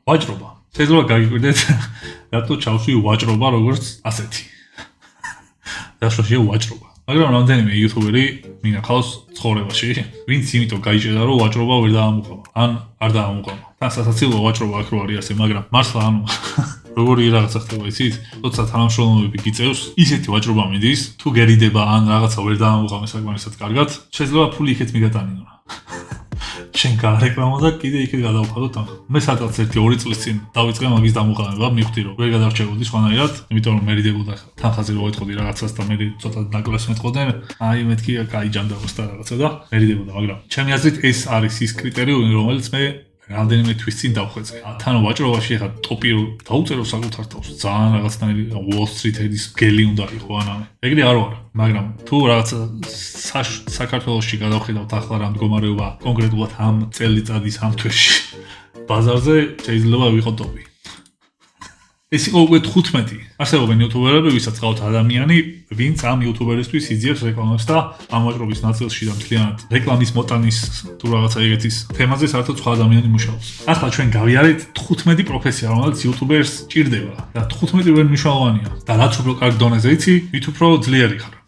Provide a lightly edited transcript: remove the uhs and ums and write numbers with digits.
ვაჭრობა. შეიძლება გაიკვირდეთ, რატო ჩავშვი ვაჭრობა როგორც ასეთი. დაშოშია ვაჭრობა. მაგრამ რამდენიმე იუთუბერი მინახავს ცხოვრებაში, ვინც იმიტომ გაიჭერდა, რომ ვაჭრობა ვერ დაამუყამა, ან არ დაამუყამა. თან სასაცილო ვაჭრობა აქ რო არის ასე, მაგრამ მართლა ანუ როგორი რაღაცა ხდება იცით? როცა თანამშრომლობები გიწევს, ისეთი ვაჭრობა მიდის, თუ გერიდება ან რაღაცა ვერ დაამუყამე საკმარისად კარგად, შეიძლება ფული იქეთ მიგატანინო. შენ გაარეკლამო და კიდე იქით გადავხადო თანხა. მე სადღაც 1-2 წლის წინ დავიწყე მაგის დამუყანება, მივხვდი რომ ვერ გადარჩებოდი სხვანაირად, იმიტომ რომ მერიდებოდა თანხაზე რო ვეთყოდი რაღაცას და მე ცოტა ნაკლებს მეტყოდნენ, აი მეთქი გაიჯანდაოს და რაღაცა და მერიდებოდა, მაგრამ ჩემი აზრით ეს არის ის კრიტერიუმი, რომელიც მე რამდენიმე თვის წინ დავხვეწე. თან ვაჭრობაში ახლა ტოპი დაუწერო საკუთარ თავს. ძალიან რაღაცნაირი Wall Street-ის გელი უნდა იყო ანამე. ეგრე არ ვარ, მაგრამ თუ რაღაცა საქართველოში გადავხედავთ ახლა რა მდგომარეობა კონკრეტულად ამ წელიწადის ამ თვეში ბაზარზე შეიძლება ვიყო ტოპი. ეს იყო უკვე 15. არსებობენ იუთუბერები, ვისაც ყავთ ადამიანი, ვინც ამ იუთუბერისთვის იძიებს რეკლამებს და ამ ვაჭრობის ნაწილში და მთლიანად რეკლამის მოტანის თუ რაღაცა ეგეთის თემაზე საერთოდ სხვა ადამიანი მუშაობს. ახლა ჩვენ გავიარეთ 15 პროფესია, რომელიც იუთუბერს ჭირდება და 15 ვერ მნიშვნელოვანია. და რაც უფრო კარგ დონეზე იცი, მით უფრო ძლიერი ხარ.